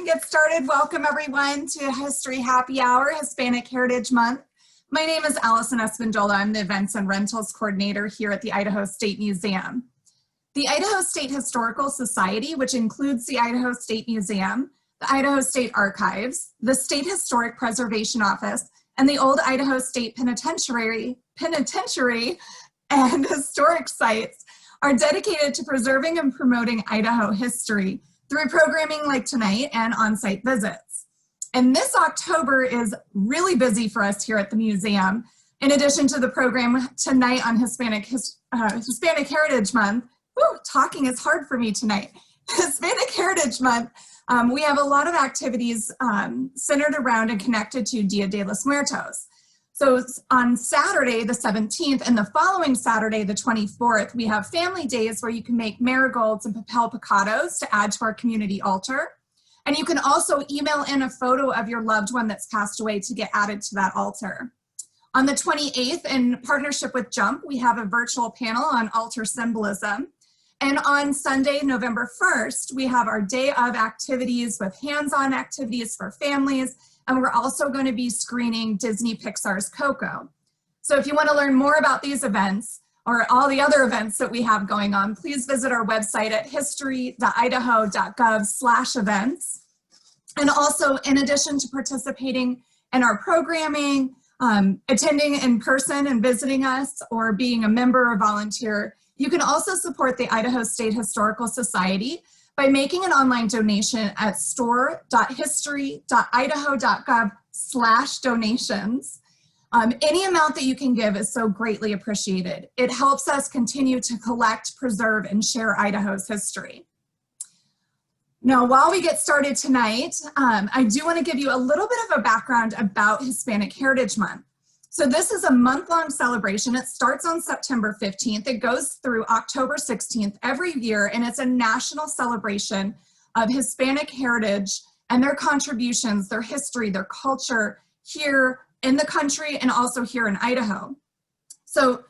get started, welcome everyone to History Happy Hour, Hispanic Heritage Month. My name is Alison Espindola. I'm the Events and Rentals Coordinator here at the Idaho State Museum. The Idaho State Historical Society, which includes the Idaho State Museum, the Idaho State Archives, the State Historic Preservation Office, and the Old Idaho State Penitentiary and historic sites are dedicated to preserving and promoting Idaho history through programming like tonight and on-site visits. And this October is really busy for us here at the museum. In addition to the program tonight on Hispanic Heritage Month, talking is hard for me tonight. Hispanic Heritage Month, we have a lot of activities centered around and connected to Dia de los Muertos. So on Saturday, the 17th, and the following Saturday, the 24th, we have family days where you can make marigolds and papel picados to add to our community altar. And you can also email in a photo of your loved one that's passed away to get added to that altar. On the 28th, in partnership with JUMP, we have a virtual panel on altar symbolism. And on Sunday, November 1st, we have our day of activities with hands-on activities for families. And we're also going to be screening Disney Pixar's Coco. So if you want to learn more about these events or all the other events that we have going on, please visit our website at history.idaho.gov/events. And also, in addition to participating in our programming, attending in person and visiting us, or being a member or volunteer, you can also support the Idaho State Historical Society by making an online donation at store.history.idaho.gov/donations. Any amount that you can give is so greatly appreciated. It helps us continue to collect, preserve, and share Idaho's history. Now, while we get started tonight, I do want to give you a little bit of a background about Hispanic Heritage Month. So this is a month-long celebration. It starts on September 15th. It goes through October 16th every year, and it's a national celebration of Hispanic heritage and their contributions, their history, their culture here in the country and also here in Idaho. So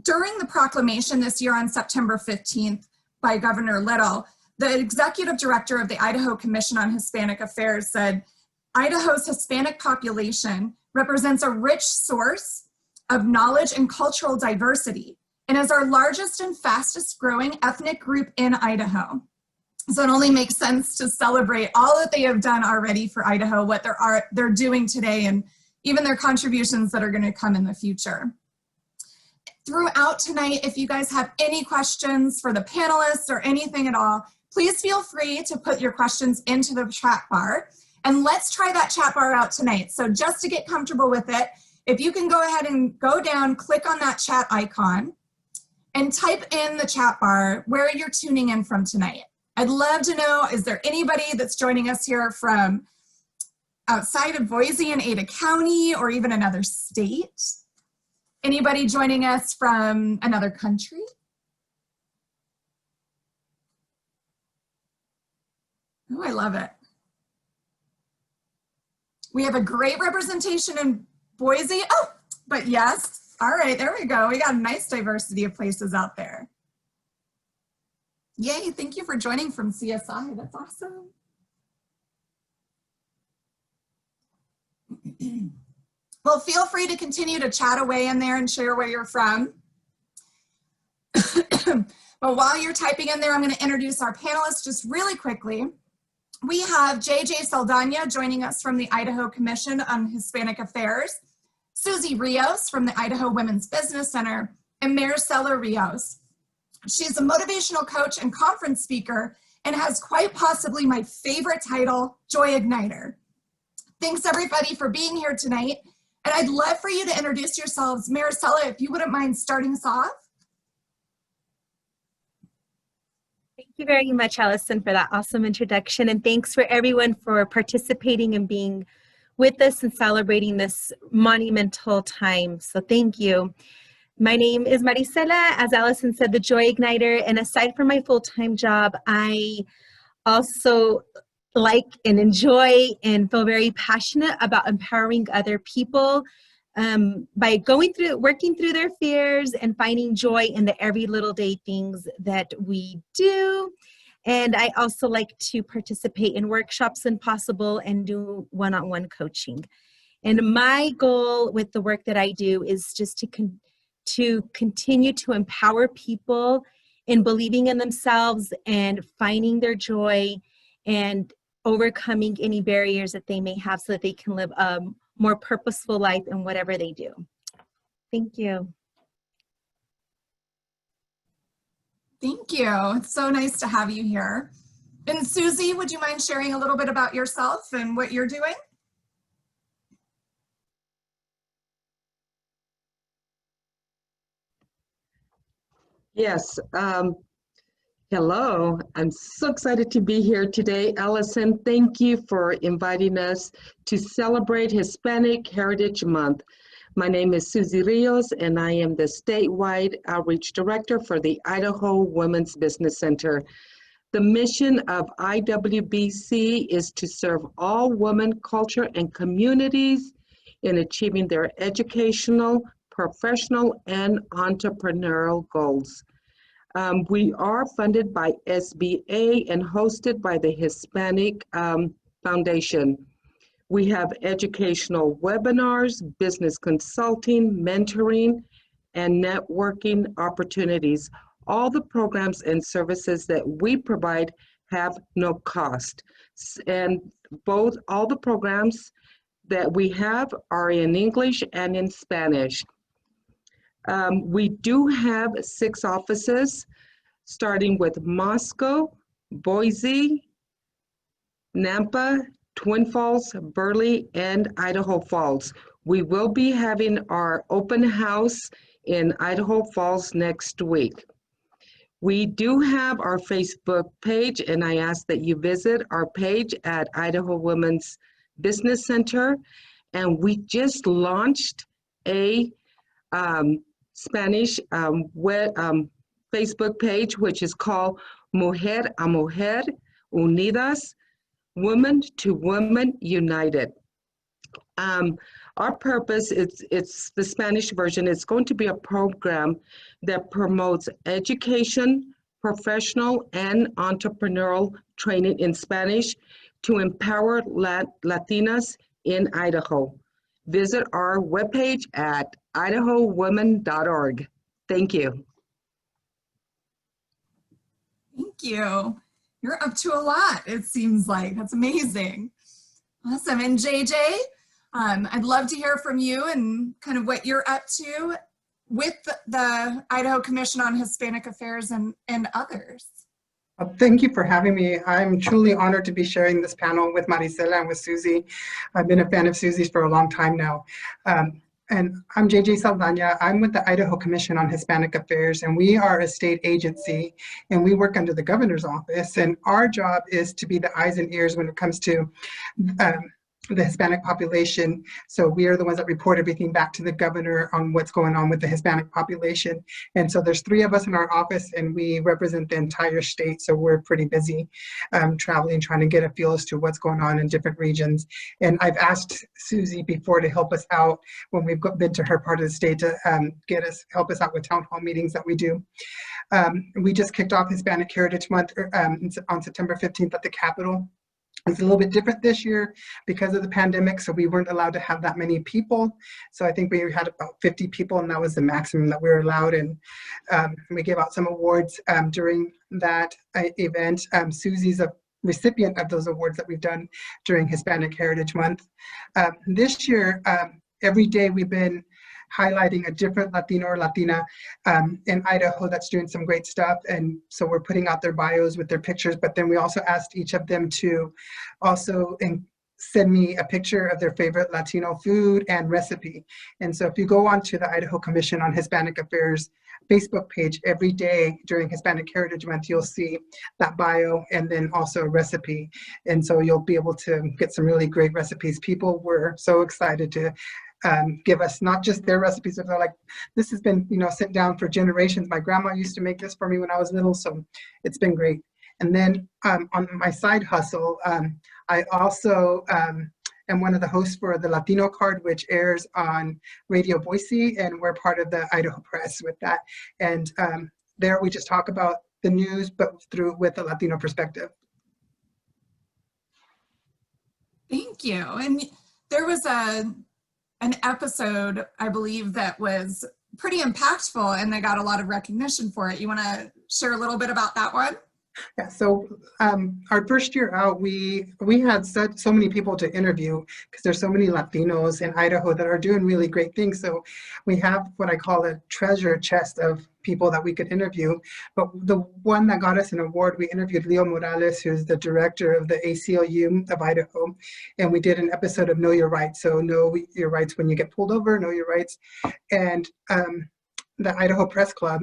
during the proclamation this year on September 15th by Governor Little, the executive director of the Idaho Commission on Hispanic Affairs said, "Idaho's Hispanic population represents a rich source of knowledge and cultural diversity and is our largest and fastest growing ethnic group in Idaho." So it only makes sense to celebrate all that they have done already for Idaho, what they're doing today, and even their contributions that are going to come in the future. Throughout tonight, if you guys have any questions for the panelists or anything at all, please feel free to put your questions into the chat bar. And let's try that chat bar out tonight. So just to get comfortable with it, if you can go ahead and go down, click on that chat icon, and type in the chat bar where you're tuning in from tonight. I'd love to know, is there anybody that's joining us here from outside of Boise and Ada County, or even another state? Anybody joining us from another country? Oh, I love it. We have a great representation in Boise. Oh, but yes. All right, there we go. We got a nice diversity of places out there. Yay, thank you for joining from CSI. That's awesome. Well, feel free to continue to chat away in there and share where you're from. But while you're typing in there, I'm going to introduce our panelists just really quickly. We have JJ Saldaña joining us from the Idaho Commission on Hispanic Affairs, Susie Rios from the Idaho Women's Business Center, and Maricela Rios. She's a motivational coach and conference speaker and has quite possibly my favorite title, Joy Igniter. Thanks everybody for being here tonight. And I'd love for you to introduce yourselves. Maricela, if you wouldn't mind starting us off. Thank you very much, Alison, for that awesome introduction. And thanks for everyone for participating and being with us and celebrating this monumental time. So thank you. My name is Maricela, as Alison said, the Joy Igniter. And aside from my full-time job, I also like and enjoy and feel very passionate about empowering other people by working through their fears and finding joy in the every little day things that we do. And I also like to participate in workshops when possible and do one-on-one coaching. And my goal with the work that I do is just to continue to empower people in believing in themselves and finding their joy and overcoming any barriers that they may have so that they can live a more purposeful life in whatever they do. Thank you. Thank you. It's so nice to have you here. And Susie, would you mind sharing a little bit about yourself and what you're doing? Yes. Hello. I'm so excited to be here today. Alison, thank you for inviting us to celebrate Hispanic Heritage Month. My name is Susie Rios, and I am the Statewide Outreach Director for the Idaho Women's Business Center. The mission of IWBC is to serve all women, culture, and communities in achieving their educational, professional, and entrepreneurial goals. We are funded by SBA and hosted by the Hispanic Foundation. We have educational webinars, business consulting, mentoring, and networking opportunities. All the programs and services that we provide have no cost. And all the programs that we have are in English and in Spanish. We do have 6 offices, starting with Moscow, Boise, Nampa, Twin Falls, Burley, and Idaho Falls. We will be having our open house in Idaho Falls next week. We do have our Facebook page, and I ask that you visit our page at Idaho Women's Business Center. And we just launched a Spanish Facebook page, which is called Mujer a Mujer Unidas, Woman to Woman United. Our purpose, it's the Spanish version. It's going to be a program that promotes education, professional, and entrepreneurial training in Spanish to empower Latinas in Idaho. Visit our webpage at idahowomen.org. Thank you. Thank you. You're up to a lot, it seems like. That's amazing. Awesome. And JJ, I'd love to hear from you and kind of what you're up to with the Idaho Commission on Hispanic Affairs and others. Thank you for having me. I'm truly honored to be sharing this panel with Maricela and with Susie. I've been a fan of Susie's for a long time now. And I'm JJ Saldaña. I'm with the Idaho Commission on Hispanic Affairs, and we are a state agency, and we work under the governor's office. And our job is to be the eyes and ears when it comes to the Hispanic population. So we are the ones that report everything back to the governor on what's going on with the Hispanic population. And so there's 3 of us in our office, and we represent the entire state. So we're pretty busy traveling, trying to get a feel as to what's going on in different regions. And I've asked Susie before to help us out when we've been to her part of the state to help us out with town hall meetings that we do. We just kicked off Hispanic Heritage Month on September 15th at the Capitol. It's a little bit different this year because of the pandemic, so we weren't allowed to have that many people. So I think we had about 50 people, and that was the maximum that we were allowed. And we gave out some awards during that event. Susie's a recipient of those awards that we've done during Hispanic Heritage Month. This year, every day we've been highlighting a different Latino or Latina in Idaho that's doing some great stuff. And so we're putting out their bios with their pictures, but then we also asked each of them to also send me a picture of their favorite Latino food and recipe. And so if you go on to the Idaho Commission on Hispanic Affairs Facebook page every day during Hispanic Heritage Month, you'll see that bio and then also a recipe. And so you'll be able to get some really great recipes. People were so excited to give us not just their recipes, but they're like, this has been, sent down for generations. My grandma used to make this for me when I was little, so it's been great. And then on my side hustle, I also am one of the hosts for the Latino Card, which airs on Radio Boise, and we're part of the Idaho Press with that. And there we just talk about the news, but with a Latino perspective. Thank you. And there was an episode, I believe, that was pretty impactful and they got a lot of recognition for it. You want to share a little bit about that one? Yeah, so our first year out, we had so many people to interview because there's so many Latinos in Idaho that are doing really great things. So we have what I call a treasure chest of people that we could interview. But the one that got us an award, we interviewed Leo Morales, who's the director of the ACLU of Idaho. And we did an episode of Know Your Rights. So know your rights when you get pulled over, know your rights. And the Idaho Press Club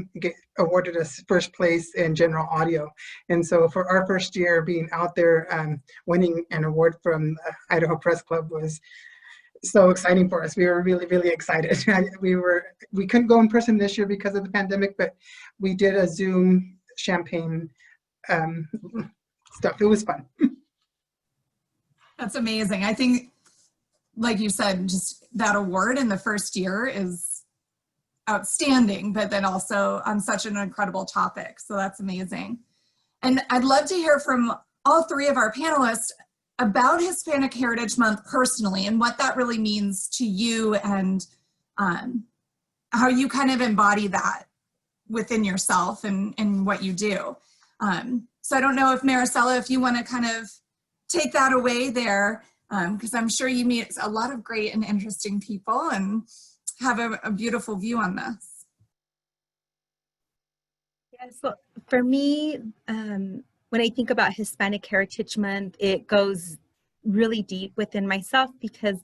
awarded us first place in general audio. And so for our first year being out there, winning an award from the Idaho Press Club was so exciting for us. We were really, really excited. We couldn't go in person this year because of the pandemic, but we did a Zoom champagne stuff. It was fun. That's amazing. I think, like you said, just that award in the first year is outstanding, but then also on such an incredible topic. So that's amazing. And I'd love to hear from all three of our panelists about Hispanic Heritage Month personally and what that really means to you and how you kind of embody that within yourself and what you do. So I don't know if Maricela, if you want to kind of take that away there, because I'm sure you meet a lot of great and interesting people and have a beautiful view on this. Yeah, so for me, when I think about Hispanic Heritage Month, it goes really deep within myself because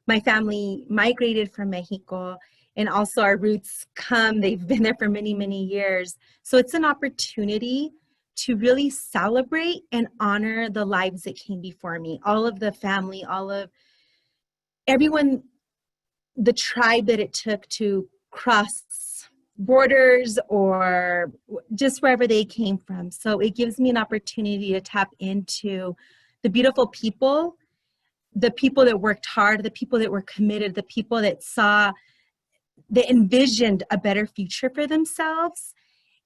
my family migrated from Mexico and also our roots they've been there for many, many years. So it's an opportunity to really celebrate and honor the lives that came before me, all of the family, all of everyone, the tribe that it took to cross borders or just wherever they came from. So it gives me an opportunity to tap into the beautiful people, the people that worked hard, the people that were committed, the people that envisioned a better future for themselves.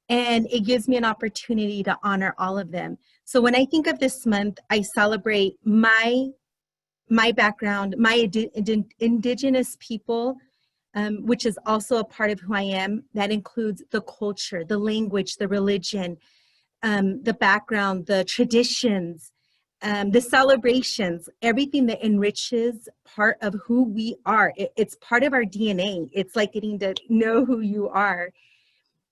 And it gives me an opportunity to honor all of them. So when I think of this month, I celebrate my background, my indigenous people, which is also a part of who I am. That includes the culture, the language, the religion, the background, the traditions, the celebrations, everything that enriches part of who we are. It's part of our DNA. It's like getting to know who you are.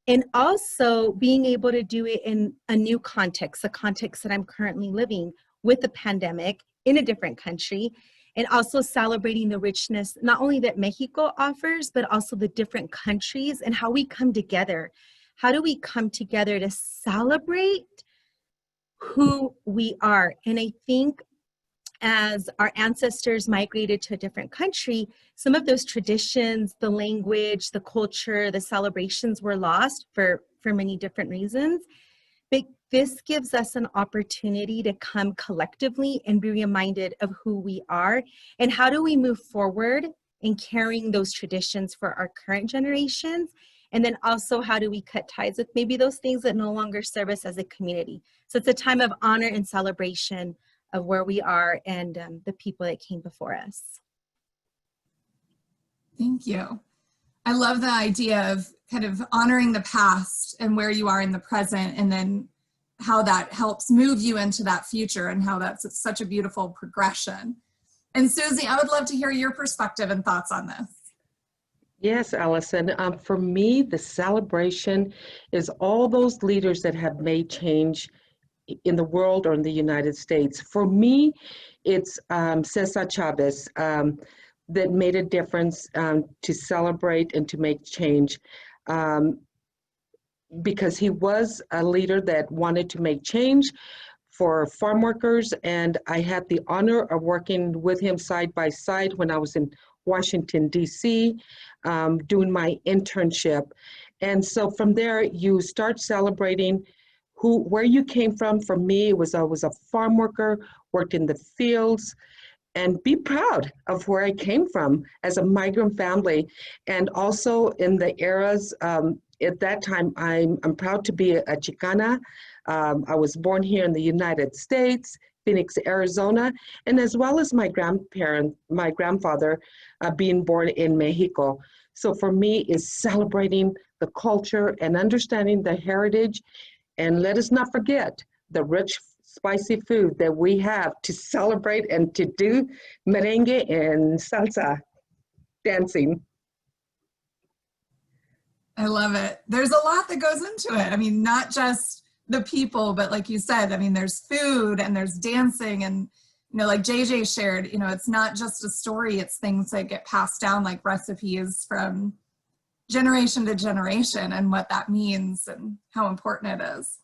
And also being able to do it in a new context, the context that I'm currently living with the pandemic in a different country, and also celebrating the richness, not only that Mexico offers, but also the different countries and how we come together. How do we come together to celebrate who we are? And I think as our ancestors migrated to a different country, some of those traditions, the language, the culture, the celebrations were lost for many different reasons. But this gives us an opportunity to come collectively and be reminded of who we are and how do we move forward in carrying those traditions for our current generations. And then also how do we cut ties with maybe those things that no longer serve us as a community. So it's a time of honor and celebration of where we are and the people that came before us. Thank you. I love the idea of kind of honoring the past and where you are in the present, and then how that helps move you into that future and how that's such a beautiful progression. And Susie, I would love to hear your perspective and thoughts on this. Yes, Alison. For me, the celebration is all those leaders that have made change in the world or in the United States. For me, it's Cesar Chavez that made a difference to celebrate and to make change. Because he was a leader that wanted to make change for farm workers, and I had the honor of working with him side by side when I was in Washington, D.C., doing my internship. And so from there, you start celebrating where you came from. For me, I was a farm worker, worked in the fields, and be proud of where I came from as a migrant family. And also in the eras at that time, I'm proud to be a Chicana. I was born here in the United States, Phoenix, Arizona, and as well as my grandfather being born in Mexico. So for me, is celebrating the culture and understanding the heritage. And let us not forget the rich, spicy food that we have to celebrate and to do merengue and salsa dancing. I love it. There's a lot that goes into it. I mean, not just the people, but like you said, I mean, there's food and there's dancing and, you know, like JJ shared, you know, it's not just a story, it's things that get passed down like recipes from generation to generation and what that means and how important it is.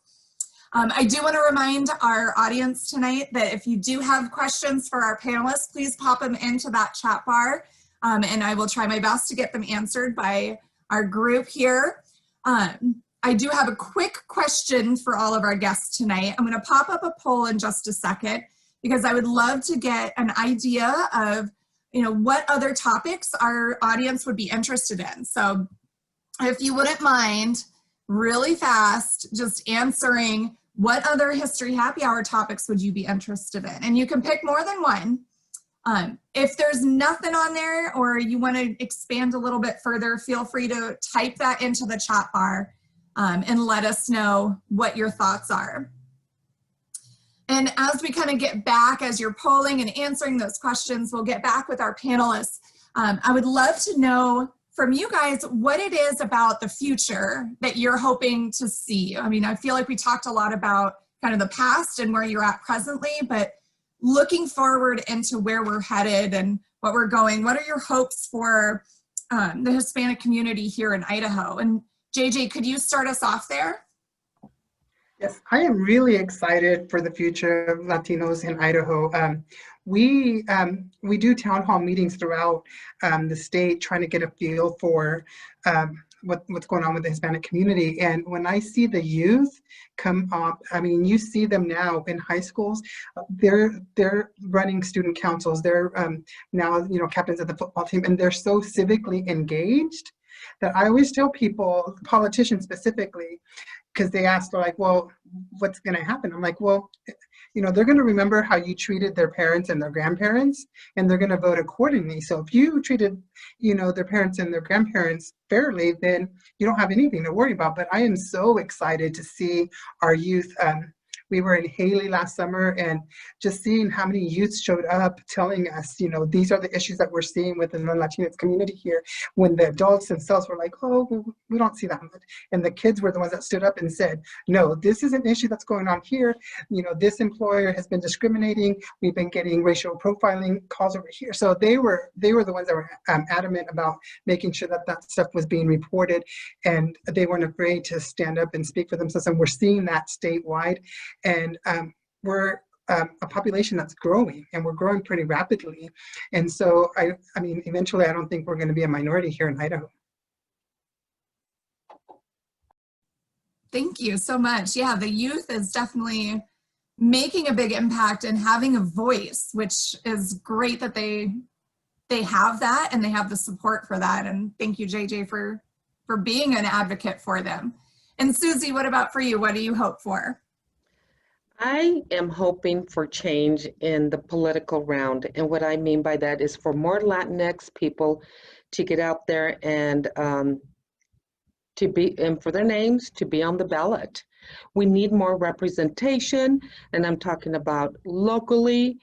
I do want to remind our audience tonight that if you do have questions for our panelists, please pop them into that chat bar, and I will try my best to get them answered by our group here. I do have a quick question for all of our guests tonight. I'm going to pop up a poll in just a second because I would love to get an idea of, you know, what other topics our audience would be interested in. So if you wouldn't mind, really fast, just answering what other History Happy Hour topics would you be interested in? And you can pick more than one. If there's nothing on there or you want to expand a little bit further, feel free to type that into the chat bar and let us know what your thoughts are. And as we kind of get back, as you're polling and answering those questions, we'll get back with our panelists. I would love to know from you guys what it is about the future that you're hoping to see. I mean, I feel like we talked a lot about kind of the past and where you're at presently, but looking forward into where we're headed and what we're going, what are your hopes for the Hispanic community here in Idaho? And JJ, could you start us off there? Yes, I am really excited for the future of Latinos in Idaho. We do town hall meetings throughout the state trying to get a feel for what's going on with the Hispanic community. And when I see the youth come up, I mean, you see them now in high schools, they're running student councils. They're now, you know, captains of the football team, and they're so civically engaged that I always tell people, politicians specifically, because they ask, like, well, what's going to happen? I'm like, well, you know, they're going to remember how you treated their parents and their grandparents, and they're going to vote accordingly. So if you treated, you know, their parents and their grandparents fairly, then you don't have anything to worry about. But I am so excited to see our youth. We were in Haley last summer, and just seeing how many youths showed up telling us, you know, these are the issues that we're seeing within the Latinx community here, when the adults themselves were like, oh, we don't see that much. And the kids were the ones that stood up and said, no, this is an issue that's going on here. You know, this employer has been discriminating. We've been getting racial profiling calls over here. So they were the ones that were adamant about making sure that that stuff was being reported, and they weren't afraid to stand up and speak for themselves. And we're seeing that statewide. And we're a population that's growing, and we're growing pretty rapidly. And so, I mean, eventually, I don't think we're going to be a minority here in Idaho. Thank you so much. Yeah, the youth is definitely making a big impact and having a voice, which is great that they have that and they have the support for that. And thank you, JJ, for being an advocate for them. And Susie, what about for you? What do you hope for? I am hoping for change in the political round. And what I mean by that is for more Latinx people to get out there and for their names to be on the ballot. We need more representation, and I'm talking about locally,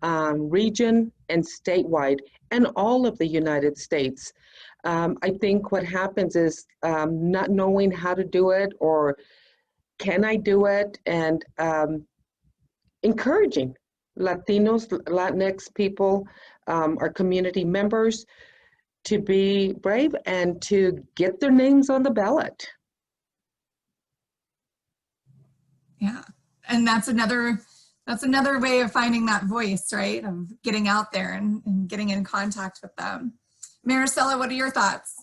region, and statewide, and all of the United States. I think what happens is not knowing how to do it, or can I do it, and encouraging Latinos, Latinx people, our community members to be brave and to get their names on the ballot. Yeah, and that's another way of finding that voice, right? Of getting out there and getting in contact with them. Maricela, what are your thoughts?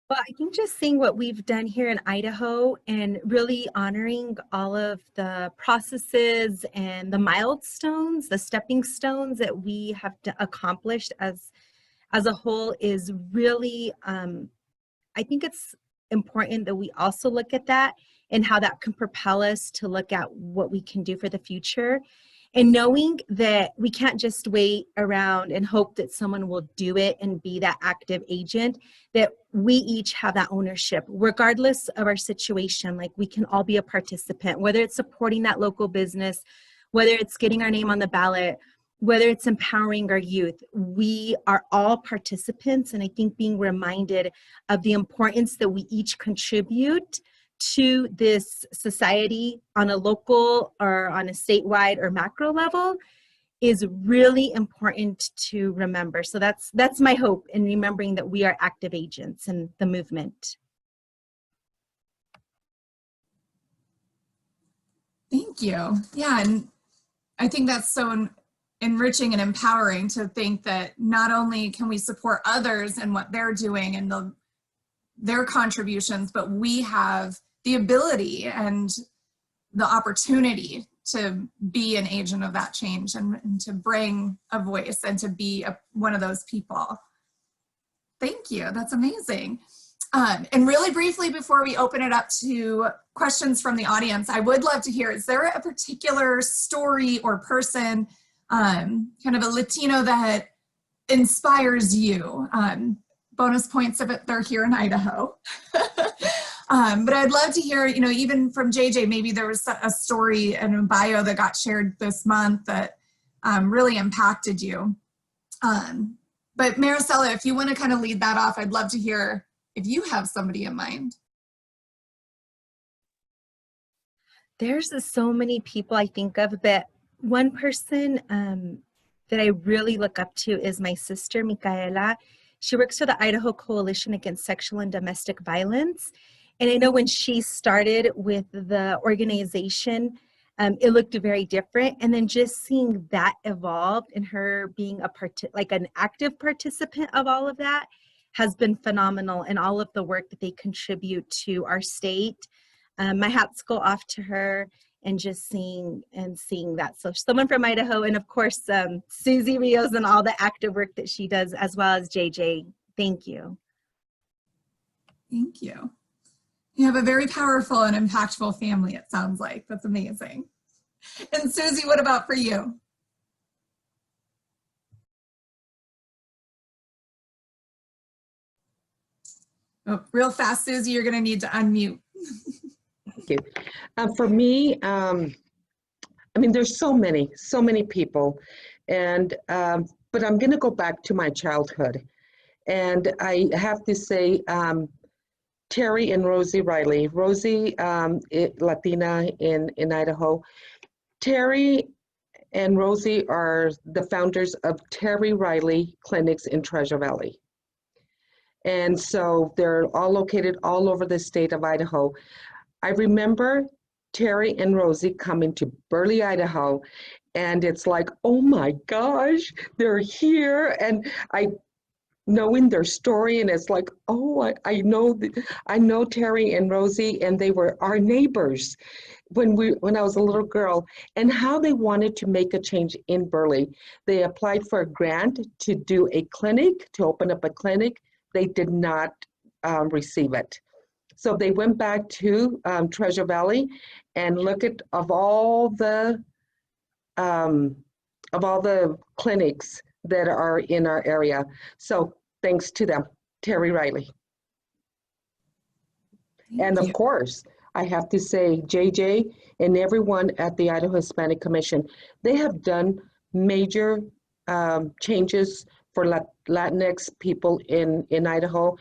Well, I think just seeing what we've done here in Idaho and really honoring all of the processes and the milestones, the stepping stones that we have accomplished as a whole is really I think it's important that we also look at that and how that can propel us to look at what we can do for the future. And knowing that we can't just wait around and hope that someone will do it and be that active agent, that we each have that ownership, regardless of our situation. Like, we can all be a participant, whether it's supporting that local business, whether it's getting our name on the ballot, whether it's empowering our youth. We are all participants. And I think being reminded of the importance that we each contribute to this society on a local or on a statewide or macro level is really important to remember. So that's my hope in remembering that we are active agents in the movement. Thank you. Yeah, and I think that's so enriching and empowering to think that not only can we support others and what they're doing and their contributions, but we have the ability and the opportunity to be an agent of that change and to bring a voice and to be one of those people. Thank you, that's amazing. And really briefly, before we open it up to questions from the audience, I would love to hear, is there a particular story or person, kind of a Latino, that inspires you? Bonus points if they're here in Idaho. But I'd love to hear, even from JJ, maybe there was a story and a bio that got shared this month that really impacted you. But Maricela, if you want to kind of lead that off, I'd love to hear if you have somebody in mind. There's so many people I think of, but one person that I really look up to is my sister, Micaela. She works for the Idaho Coalition Against Sexual and Domestic Violence. And I know when she started with the organization, it looked very different. And then just seeing that evolve and her being an active participant of all of that has been phenomenal, and all of the work that they contribute to our state. My hats go off to her, and just seeing that. So someone from Idaho, and of course, Susie Rios and all the active work that she does, as well as JJ. Thank you. Thank you. You have a very powerful and impactful family, it sounds like. That's amazing. And Susie, what about for you? Oh, real fast, Susie, you're going to need to unmute. Thank you. For me, there's so many people, and but I'm going to go back to my childhood, and I have to say, Terry and Rosie Riley. Rosie, Latina in Idaho. Terry and Rosie are the founders of Terry Riley Clinics in Treasure Valley. And so they're all located all over the state of Idaho. I remember Terry and Rosie coming to Burley, Idaho, and it's like, oh my gosh, they're here. And knowing their story, and it's like, oh, I know Terry and Rosie, and they were our neighbors when I was a little girl, and how they wanted to make a change in Burley. They applied for a grant to do a clinic, to open up a clinic. They did not receive it. So they went back to Treasure Valley, and look at of all the clinics that are in our area. So thanks to them, Terry Riley. And of course, I have to say, JJ and everyone at the Idaho Hispanic Commission, they have done major changes for Latinx people in Idaho.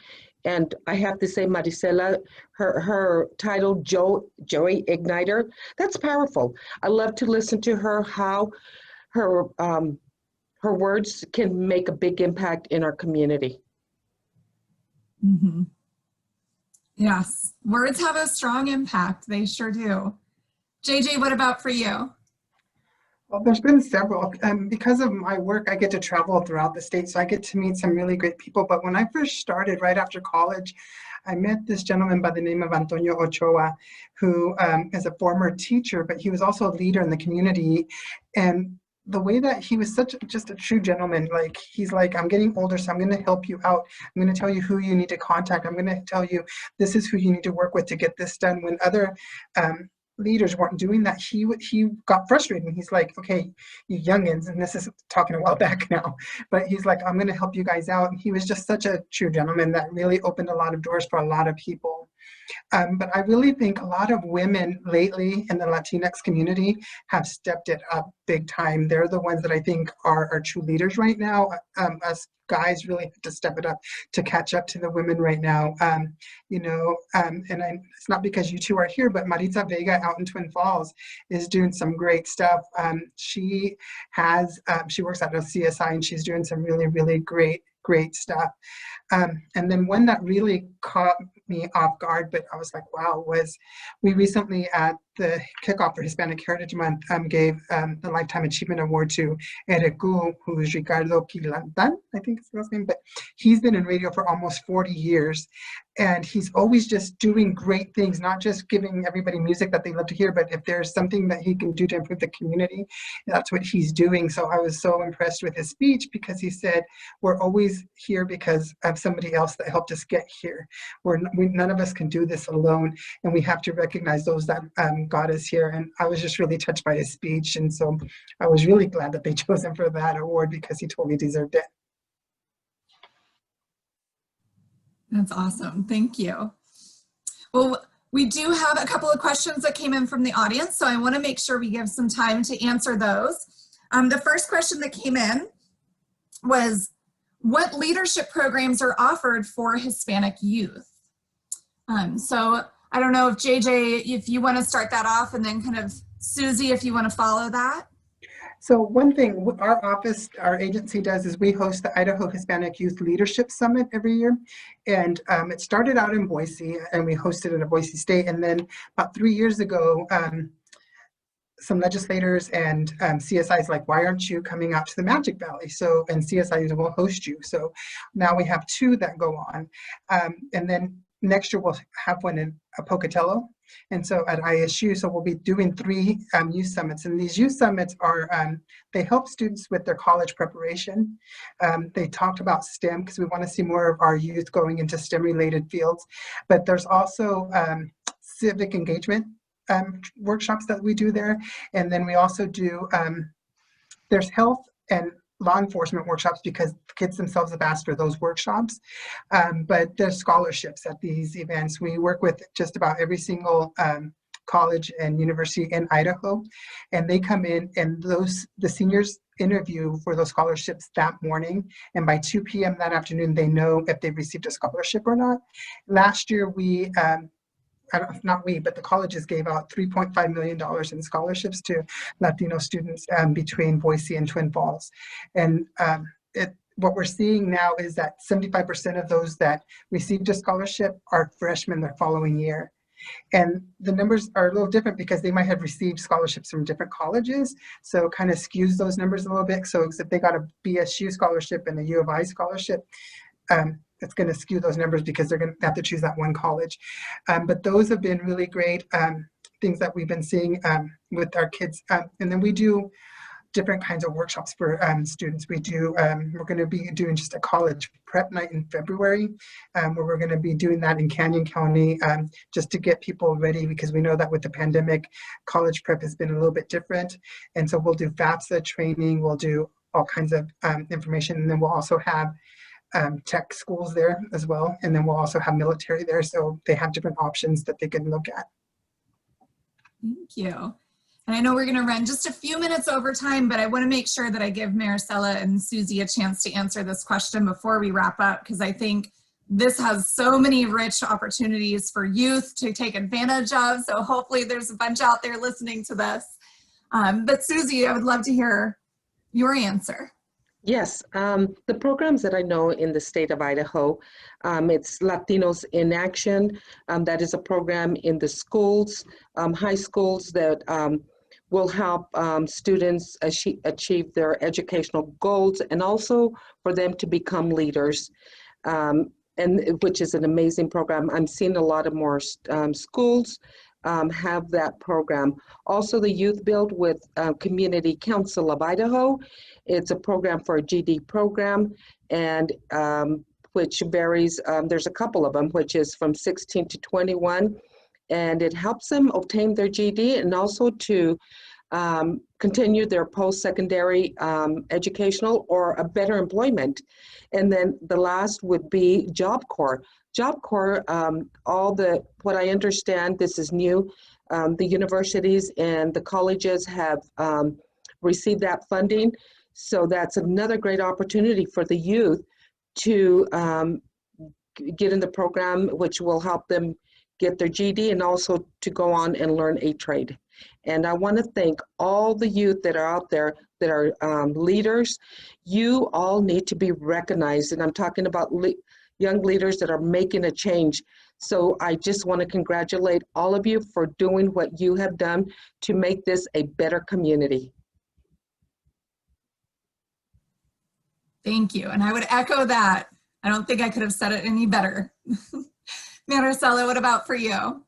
And I have to say, Maricela, her title, Joy Igniter, that's powerful. I love to listen to her, how her words can make a big impact in our community. Mm-hmm. Yes, words have a strong impact. They sure do. JJ, what about for you? Well, there's been several. Because of my work, I get to travel throughout the state, so I get to meet some really great people. But when I first started, right after college, I met this gentleman by the name of Antonio Ochoa, who is a former teacher, but he was also a leader in the community. And the way that he was just a true gentleman. Like, he's like, I'm getting older, so I'm going to help you out. I'm going to tell you who you need to contact. I'm going to tell you this is who you need to work with to get this done. When other leaders weren't doing that, he got frustrated, and he's like, okay, you youngins, and this is talking a while back now, but he's like, I'm going to help you guys out. And he was just such a true gentleman that really opened a lot of doors for a lot of people. But I really think a lot of women lately in the Latinx community have stepped it up big time. They're the ones that I think are true leaders right now. Us guys really have to step it up to catch up to the women right now. It's not because you two are here, but Maritza Vega out in Twin Falls is doing some great stuff. She works at a CSI, and she's doing some really, really great stuff. And then one that really caught me off guard, but I was like, wow, was we recently at the kickoff for Hispanic Heritage Month gave the Lifetime Achievement Award to Ereku, who is Ricardo Quilantan, I think it's his last name, but he's been in radio for almost 40 years. And he's always just doing great things, not just giving everybody music that they love to hear, but if there's something that he can do to improve the community, that's what he's doing. So I was so impressed with his speech, because he said, we're always here because of somebody else that helped us get here. None of us can do this alone, and we have to recognize those that got us here. And I was just really touched by his speech. And so I was really glad that they chose him for that award, because he totally deserved it. That's awesome. Thank you. Well, we do have a couple of questions that came in from the audience, so I want to make sure we give some time to answer those. The first question that came in was, what leadership programs are offered for Hispanic youth? So I don't know if JJ, if you want to start that off, and then kind of Susie, if you want to follow that. So one thing our office, our agency does is we host the Idaho Hispanic Youth Leadership Summit every year. And it started out in Boise, and we hosted it at Boise State. And then about 3 years ago, some legislators and CSIs like, why aren't you coming out to the Magic Valley? And CSIs will host you. So now we have 2 that go on. And then next year we'll have one in Pocatello. And so at ISU, so we'll be doing 3 youth summits. And these youth summits are, they help students with their college preparation. They talked about STEM, because we want to see more of our youth going into STEM related fields. But there's also civic engagement workshops that we do there. And then we also do, there's health and law enforcement workshops, because the kids themselves have asked for those workshops. But there's scholarships at these events. We work with just about every single college and university in Idaho, and they come in, and the seniors interview for those scholarships that morning, and by 2 p.m. that afternoon, they know if they've received a scholarship or not. Last year, but the colleges gave out $3.5 million in scholarships to Latino students between Boise and Twin Falls. And what we're seeing now is that 75% of those that received a scholarship are freshmen the following year. And the numbers are a little different, because they might have received scholarships from different colleges. So it kind of skews those numbers a little bit. So if they got a BSU scholarship and a U of I scholarship, it's going to skew those numbers, because they're going to have to choose that one college. But those have been really great things that we've been seeing with our kids. And then we do different kinds of workshops for students. We're going to be doing just a college prep night in February, where we're going to be doing that in Canyon County, just to get people ready, because we know that with the pandemic, college prep has been a little bit different. And so we'll do FAFSA training, we'll do all kinds of information, and then we'll also have tech schools there as well. And then we'll also have military there. So they have different options that they can look at. Thank you. And I know we're going to run just a few minutes over time, but I want to make sure that I give Maricela and Susie a chance to answer this question before we wrap up, because I think this has so many rich opportunities for youth to take advantage of. So hopefully there's a bunch out there listening to this. But Susie, I would love to hear your answer. Yes, the programs that I know in the state of Idaho, it's Latinos in Action. That is a program in the schools, high schools, that will help students achieve their educational goals, and also for them to become leaders, and which is an amazing program. I'm seeing a lot of more schools have that program. Also, the Youth Build with Community Council of Idaho. It's a program for a GD program, and which varies, there's a couple of them, which is from 16 to 21, and it helps them obtain their GD and also to continue their post-secondary educational or a better employment. And then the last would be Job Corps. Job Corps, what I understand, this is new, the universities and the colleges have received that funding. So that's another great opportunity for the youth to get in the program, which will help them get their GD and also to go on and learn a trade. And I want to thank all the youth that are out there that are leaders. You all need to be recognized, and I'm talking about young leaders that are making a change. So I just want to congratulate all of you for doing what you have done to make this a better community. Thank you, and I would echo that. I don't think I could have said it any better. Maricela, what about for you?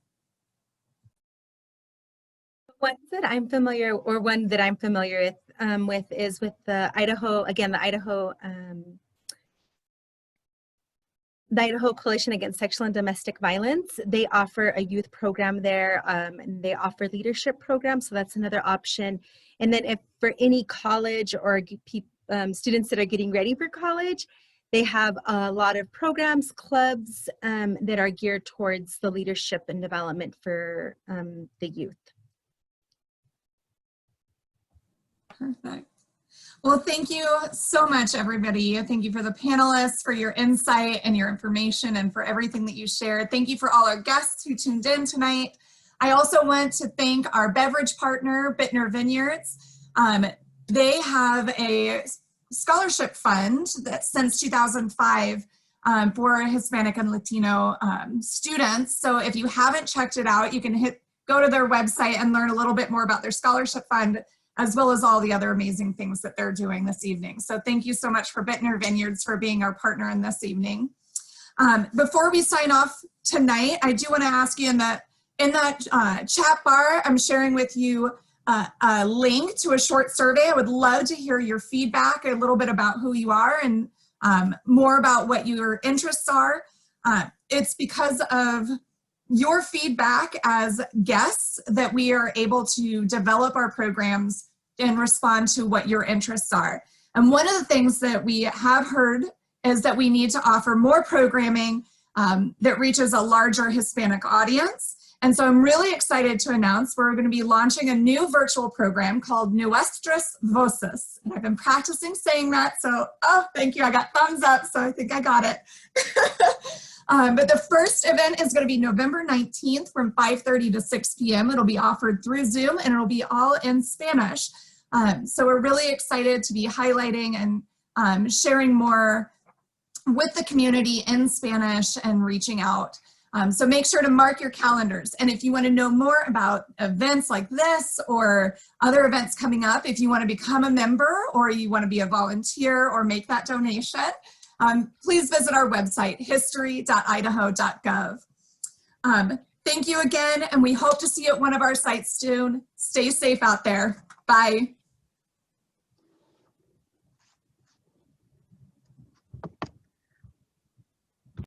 One that I'm familiar with is with the Idaho, again, the Idaho Coalition Against Sexual and Domestic Violence. They offer a youth program there, and they offer leadership programs, so that's another option. And then if for any college or students that are getting ready for college, they have a lot of programs, clubs that are geared towards the leadership and development for the youth. Perfect. Well, thank you so much, everybody. Thank you for the panelists, for your insight and your information, and for everything that you shared. Thank you for all our guests who tuned in tonight. I also want to thank our beverage partner, Bittner Vineyards. They have a scholarship fund that since 2005 for Hispanic and Latino students. So if you haven't checked it out, you can go to their website and learn a little bit more about their scholarship fund, as well as all the other amazing things that they're doing this evening. So thank you so much for Bittner Vineyards for being our partner in this evening. Before we sign off tonight, I do want to ask you in that chat bar, I'm sharing with you a link to a short survey. I would love to hear your feedback, a little bit about who you are and more about what your interests are. It's because of your feedback as guests that we are able to develop our programs and respond to what your interests are. And one of the things that we have heard is that we need to offer more programming that reaches a larger Hispanic audience. And so I'm really excited to announce we're going to be launching a new virtual program called Nuestras Voces. And I've been practicing saying that, so, oh, thank you. I got thumbs up, so I think I got it. But the first event is going to be November 19th from 5:30 to 6 p.m. It'll be offered through Zoom, and it'll be all in Spanish. So we're really excited to be highlighting and sharing more with the community in Spanish and reaching out. So make sure to mark your calendars. And if you want to know more about events like this or other events coming up, if you want to become a member or you want to be a volunteer or make that donation, please visit our website, history.idaho.gov. Thank you again, and we hope to see you at one of our sites soon. Stay safe out there. Bye.